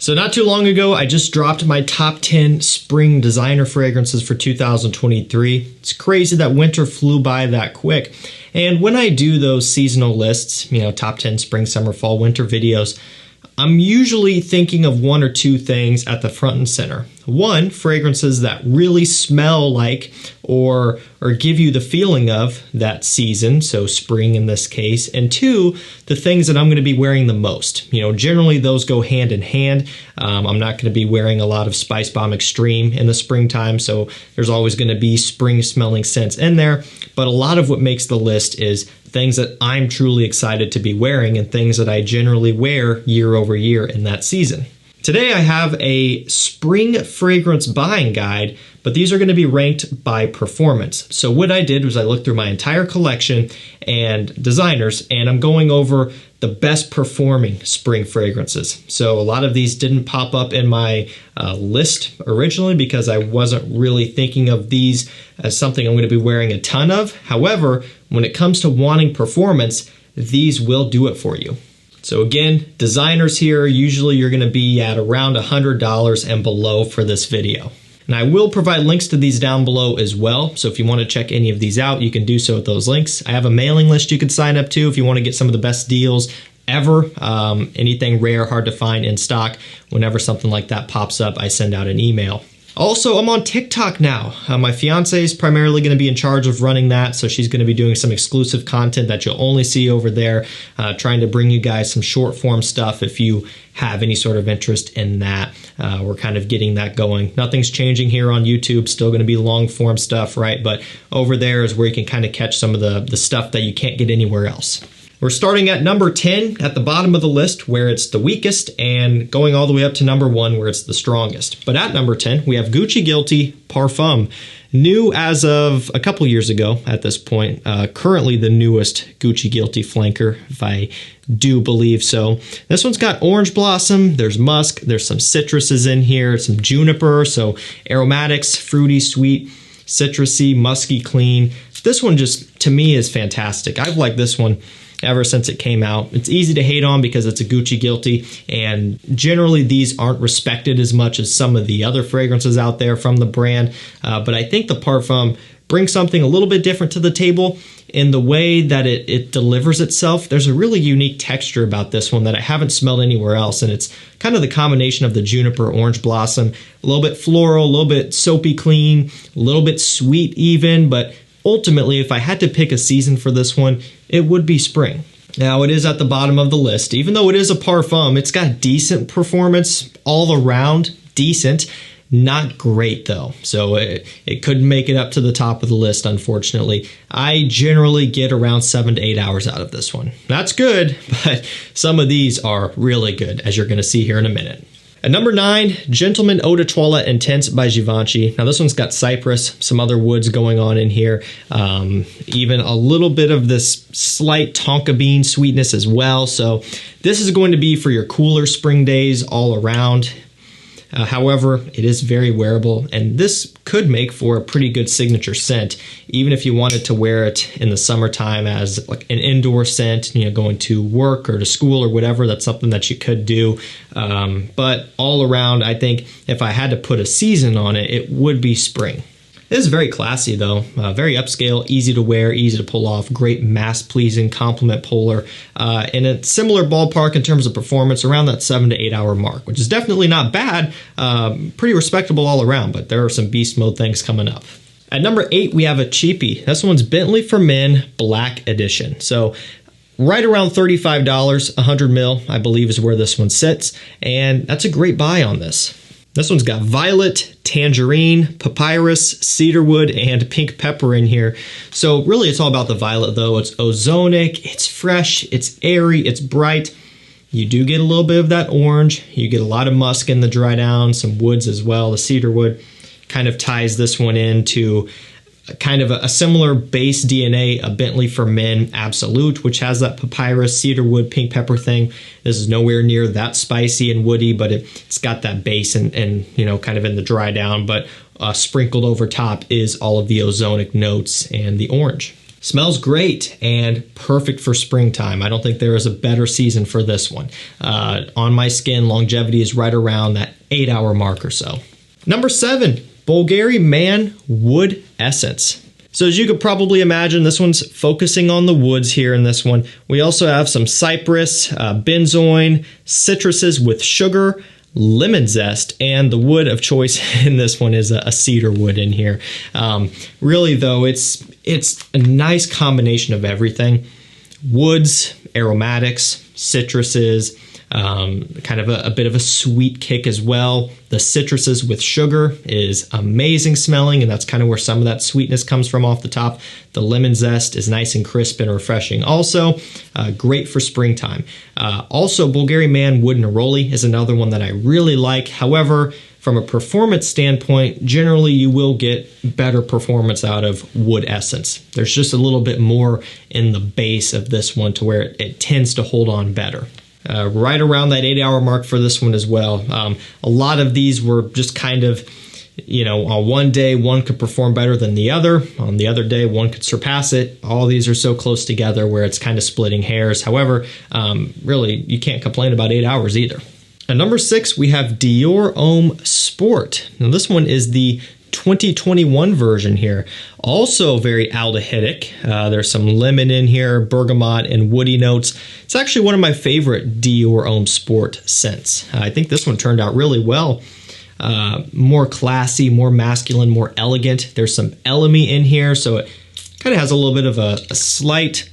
So not too long ago, I just dropped my top 10 spring designer fragrances for 2023. It's crazy that winter flew by that quick. And when I do those seasonal lists, you know, top 10 spring, summer, fall, winter videos, I'm usually thinking of one or two things at the front and center. One, fragrances that really smell like or give you the feeling of that season, so spring in this case. And two, the things that I'm going to be wearing the most. You know, generally those go hand in hand. I'm not going to be wearing a lot of Spice Bomb Extreme in the springtime, so there's always going to be spring smelling scents in there. But a lot of what makes the list is things that I'm truly excited to be wearing and things that I generally wear year over year in that season. Today I have a spring fragrance buying guide, but these are going to be ranked by performance. So what I did was I looked through my entire collection and designers, and I'm going over the best performing spring fragrances. So a lot of these didn't pop up in my list originally because I wasn't really thinking of these as something I'm going to be wearing a ton of. However, when it comes to wanting performance, these will do it for you. So again, designers here, usually you're going to be at around $100 and below for this video. And I will provide links to these down below as well. So if you want to check any of these out, you can do so with those links. I have a mailing list you can sign up to if you want to get some of the best deals ever. Anything rare, hard to find in stock. Whenever something like that pops up, I send out an email. Also, I'm on TikTok now. My fiance is primarily going to be in charge of running that, so she's going to be doing some exclusive content that you'll only see over there, trying to bring you guys some short form stuff if you have any sort of interest in that. We're kind of getting that going. Nothing's changing here on YouTube, still going to be long form stuff, right? But over there is where you can kind of catch some of the stuff that you can't get anywhere else. We're starting at number 10 at the bottom of the list where it's the weakest and going all the way up to number 1 where it's the strongest. But at number 10, we have Gucci Guilty Parfum. New as of a couple years ago at this point. Currently the newest Gucci Guilty flanker, if I do believe so. This one's got orange blossom, there's musk, there's some citruses in here, some juniper, so aromatics, fruity, sweet, citrusy, musky, clean. This one just, to me, is fantastic. I've liked this one ever since it came out. It's easy to hate on because it's a Gucci Guilty, and generally these aren't respected as much as some of the other fragrances out there from the brand, but I think the Parfum brings something a little bit different to the table in the way that it delivers itself. There's a really unique texture about this one that I haven't smelled anywhere else, and it's kind of the combination of the juniper, orange blossom, a little bit floral, a little bit soapy clean, a little bit sweet even, but ultimately, if I had to pick a season for this one, it would be spring. Now, it is at the bottom of the list. Even though it is a Parfum, it's got decent performance all around, decent. Not great, though. So it couldn't make it up to the top of the list, unfortunately. I generally get around 7 to 8 hours out of this one. That's good, but some of these are really good, as you're going to see here in a minute. At number 9, Gentleman Eau de Toilette Intense by Givenchy. Now this one's got cypress, some other woods going on in here, even a little bit of this slight tonka bean sweetness as well. So this is going to be for your cooler spring days all around. However, it is very wearable, and this could make for a pretty good signature scent, even if you wanted to wear it in the summertime as like an indoor scent, you know, going to work or to school or whatever. That's something that you could do. But all around, I think if I had to put a season on it, it would be spring. It is very classy though, very upscale, easy to wear, easy to pull off, great mass-pleasing compliment puller, in a similar ballpark in terms of performance, around that 7 to 8 hour mark, which is definitely not bad, pretty respectable all around, but there are some beast mode things coming up. At number 8, we have a cheapie. This one's Bentley for Men Black Edition. So right around $35, 100 mil, I believe is where this one sits, and that's a great buy on this. This one's got violet, tangerine, papyrus, cedarwood, and pink pepper in here. So really it's all about the violet though. It's ozonic, it's fresh, it's airy, it's bright. You do get a little bit of that orange. You get a lot of musk in the dry down, some woods as well. The cedarwood kind of ties this one into kind of a similar base DNA, a Bentley for Men Absolute, which has that papyrus, cedarwood, pink pepper thing. This is nowhere near that spicy and woody, but it's got that base and you know, kind of in the dry down, but sprinkled over top is all of the ozonic notes and the orange. Smells great and perfect for springtime. I don't think there is a better season for this one. On my skin, longevity is right around that 8-hour mark or so. Number 7, Bulgari Man Wood Essence. So as you could probably imagine, this one's focusing on the woods here in this one. We also have some cypress, benzoin, citruses with sugar, lemon zest, and the wood of choice in this one is a cedar wood in here. Really though, it's a nice combination of everything. Woods, aromatics, citruses, kind of a bit of a sweet kick as well. The citruses with sugar is amazing smelling, and that's kind of where some of that sweetness comes from off the top. The lemon zest is nice and crisp and refreshing. Also, great for springtime. Also, Bulgari Man Wood Neroli is another one that I really like. However, from a performance standpoint, generally you will get better performance out of wood essence. There's just a little bit more in the base of this one to where it tends to hold on better. Right around that 8-hour mark for this one as well. A lot of these were just kind of, on one day one could perform better than the other. On the other day one could surpass it. All these are so close together where it's kind of splitting hairs. However, really you can't complain about 8 hours either. At number 6, we have Dior Homme Sport. Now this one is the 2021 version here. Also very aldehydic. There's some lemon in here, bergamot, and woody notes. It's actually one of my favorite Dior Homme Sport scents. I think this one turned out really well. More classy, more masculine, more elegant. There's some elemi in here, so it kind of has a little bit of a slight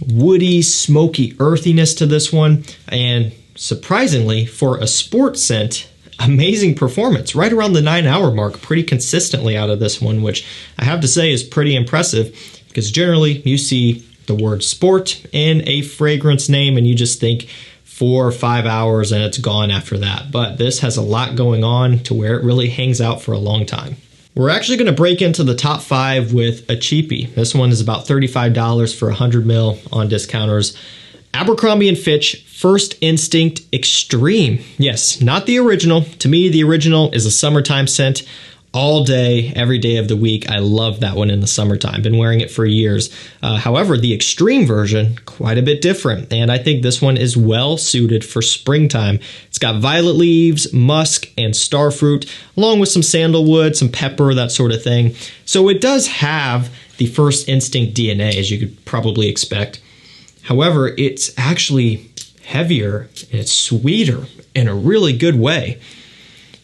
woody, smoky earthiness to this one. And surprisingly, for a sport scent, amazing performance, right around the 9-hour mark, pretty consistently out of this one, which I have to say is pretty impressive because generally you see the word sport in a fragrance name and you just think 4 or 5 hours and it's gone after that. But this has a lot going on to where it really hangs out for a long time. We're actually going to break into the top 5 with a cheapie. This one is about $35 for 100 ml on discounters. Abercrombie & Fitch First Instinct Extreme. Yes, not the original. To me, the original is a summertime scent all day, every day of the week. I love that one in the summertime. Been wearing it for years. However, the extreme version, quite a bit different. And I think this one is well suited for springtime. It's got violet leaves, musk, and starfruit, along with some sandalwood, some pepper, that sort of thing. So it does have the First Instinct DNA, as you could probably expect. However, it's actually heavier and it's sweeter in a really good way.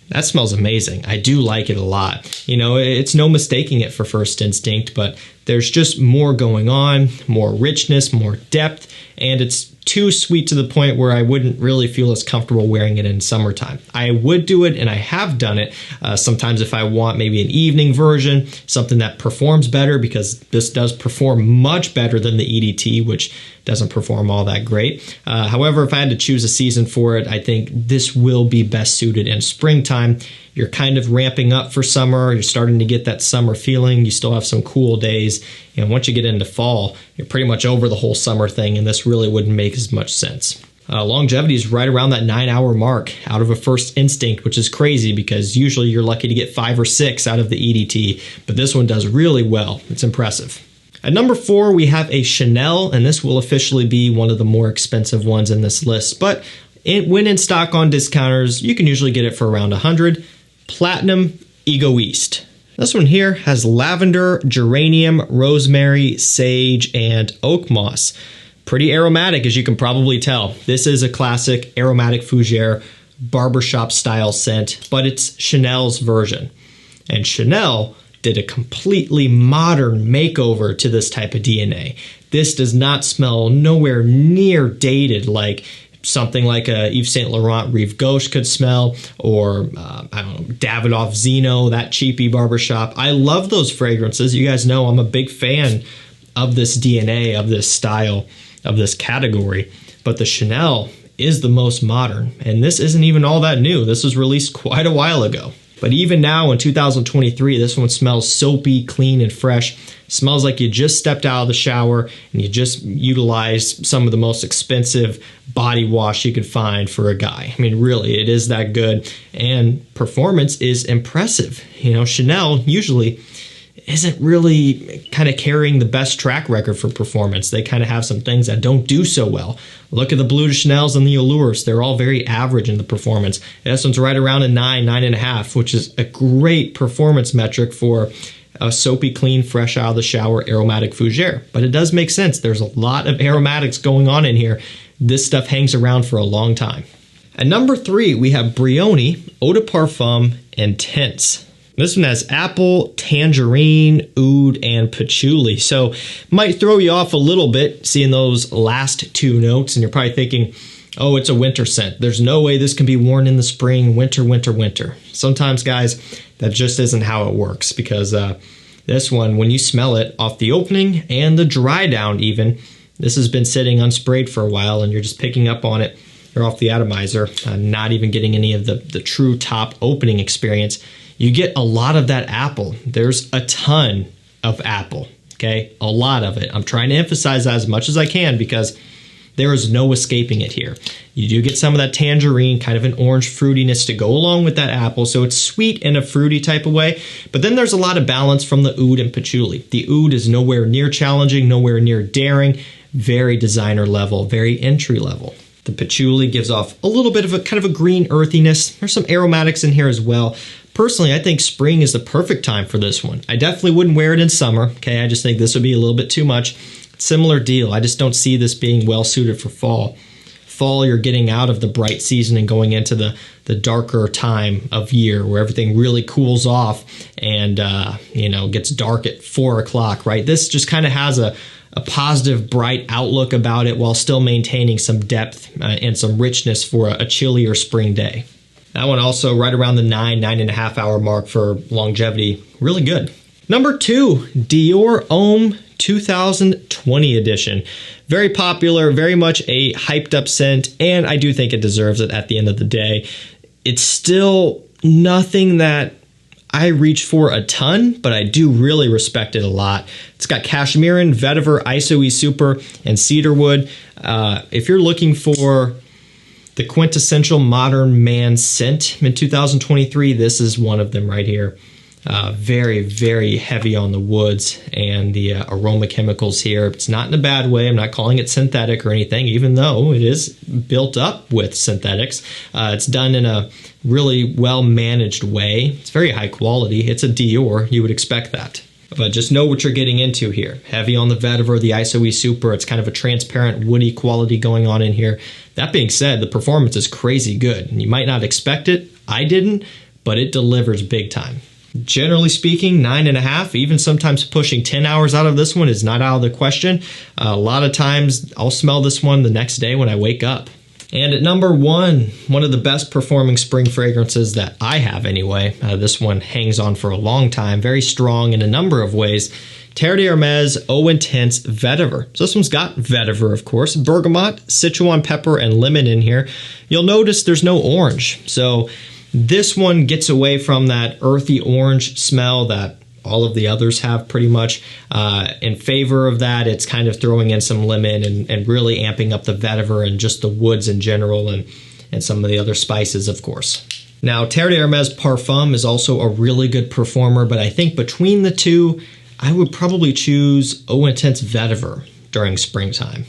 That smells amazing. I do like it a lot. It's no mistaking it for First Instinct, but there's just more going on, more richness, more depth, and it's too sweet to the point where I wouldn't really feel as comfortable wearing it in summertime. I would do it, and I have done it sometimes if I want maybe an evening version, something that performs better, because this does perform much better than the EDT, which doesn't perform all that great. However, if I had to choose a season for it, I think this will be best suited in springtime. You're kind of ramping up for summer. You're starting to get that summer feeling. You still have some cool days. And once you get into fall, you're pretty much over the whole summer thing, and this really wouldn't make as much sense. Longevity is right around that 9-hour mark out of a First Instinct, which is crazy because usually you're lucky to get 5 or 6 out of the EDT, but this one does really well. It's impressive. At number 4, we have a Chanel, and this will officially be one of the more expensive ones in this list, but when in stock on discounters, you can usually get it for around $100. Platinum Egoiste. This one here has lavender, geranium, rosemary, sage, and oak moss. Pretty aromatic, as you can probably tell. This is a classic aromatic fougere barbershop style scent, but it's Chanel's version. And Chanel did a completely modern makeover to this type of DNA. This does not smell nowhere near dated like something like a Yves Saint Laurent Rive Gauche could smell, or I don't know, Davidoff Zeno, that cheapy barbershop. I love those fragrances. You guys know I'm a big fan of this DNA, of this style, of this category. But the Chanel is the most modern, and this isn't even all that new. This was released quite a while ago. But even now in 2023, this one smells soapy, clean, and fresh. Smells like you just stepped out of the shower and you just utilized some of the most expensive body wash you could find for a guy. I mean, really, it is that good. And performance is impressive. Chanel usually isn't really kind of carrying the best track record for performance. They kind of have some things that don't do so well. Look at the Bleu de Chanels and the Allures. They're all very average in the performance. This one's right around a 9, 9.5, which is a great performance metric for a soapy, clean, fresh out of the shower aromatic fougere. But it does make sense. There's a lot of aromatics going on in here. This stuff hangs around for a long time. At number 3, we have Brioni, Eau de Parfum, and Tints. This one has apple, tangerine, oud, and patchouli. So might throw you off a little bit seeing those last 2 notes, and you're probably thinking, oh, it's a winter scent. There's no way this can be worn in the spring, winter, winter, winter. Sometimes, guys, that just isn't how it works, because this one, when you smell it off the opening and the dry down even, this has been sitting unsprayed for a while, and you're just picking up on it. You're off the atomizer, not even getting any of the true top opening experience. You get a lot of that apple. There's a ton of apple, okay? A lot of it. I'm trying to emphasize that as much as I can because there is no escaping it here. You do get some of that tangerine, kind of an orange fruitiness to go along with that apple, so it's sweet in a fruity type of way, but then there's a lot of balance from the oud and patchouli. The oud is nowhere near challenging, nowhere near daring, very designer level, very entry level. The patchouli gives off a little bit of a kind of a green earthiness. There's some aromatics in here as well. Personally, I think spring is the perfect time for this one. I definitely wouldn't wear it in summer, okay? I just think this would be a little bit too much. Similar deal. I just don't see this being well suited for fall. Fall, you're getting out of the bright season and going into the darker time of year where everything really cools off and gets dark at 4 o'clock, right? This just kind of has a positive, bright outlook about it while still maintaining some depth and some richness for a chillier spring day. That one also right around the 9.5 hour mark for longevity. Really good. Number 2, Dior Homme 2020 edition. Very popular, very much a hyped up scent, and I do think it deserves it at the end of the day. It's still nothing that I reach for a ton, but I do really respect it a lot. It's got cashmerean, vetiver, isoe super, and cedarwood. If you're looking for the quintessential modern man scent in 2023, this is one of them right here. Very, very heavy on the woods and the aroma chemicals here. It's not in a bad way. I'm not calling it synthetic or anything, even though it is built up with synthetics. It's done in a really well-managed way. It's very high quality. It's a Dior. You would expect that. But just know what you're getting into here. Heavy on the vetiver, the isoe super. It's kind of a transparent, woody quality going on in here. That being said, the performance is crazy good. And you might not expect it. I didn't, but it delivers big time. Generally speaking, 9.5, even sometimes pushing 10 hours out of this one is not out of the question. A lot of times I'll smell this one the next day when I wake up. And at number 1, one of the best performing spring fragrances that I have anyway. This one hangs on for a long time, very strong in a number of ways. Terre d'Hermes Eau Intense Vetiver. So this one's got vetiver, of course, bergamot, Sichuan pepper, and lemon in here. You'll notice there's no orange. So this one gets away from that earthy orange smell that all of the others have pretty much. In favor of that, it's kind of throwing in some lemon and really amping up the vetiver and just the woods in general and some of the other spices, of course. Now, Terre d'Hermes Parfum is also a really good performer, but I think between the two, I would probably choose Eau Intense Vetiver during springtime.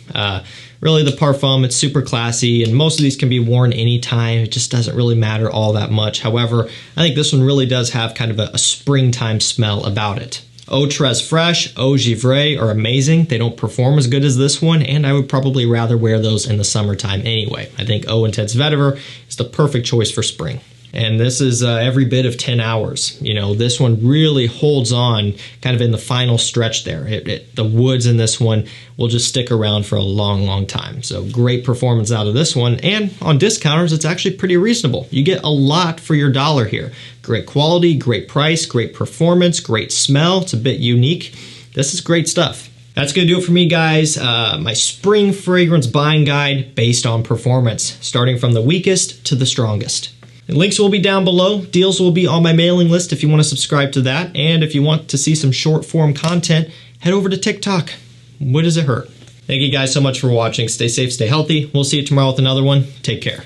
Really, the Parfum, it's super classy, and most of these can be worn anytime. It just doesn't really matter all that much. However, I think this one really does have kind of a springtime smell about it. Eau Très Fresh, Eau Givray are amazing. They don't perform as good as this one, and I would probably rather wear those in the summertime anyway. I think Eau Intense Vetiver is the perfect choice for spring. And this is every bit of 10 hours. You know, this one really holds on kind of in the final stretch there. The woods in this one will just stick around for a long, long time. So great performance out of this one. And on discounters, it's actually pretty reasonable. You get a lot for your dollar here. Great quality, great price, great performance, great smell. It's a bit unique. This is great stuff. That's going to do it for me, guys. My spring fragrance buying guide based on performance, starting from the weakest to the strongest. And links will be down below. Deals will be on my mailing list if you want to subscribe to that. And if you want to see some short form content, head over to TikTok. What does it hurt? Thank you guys so much for watching. Stay safe, stay healthy. We'll see you tomorrow with another one. Take care.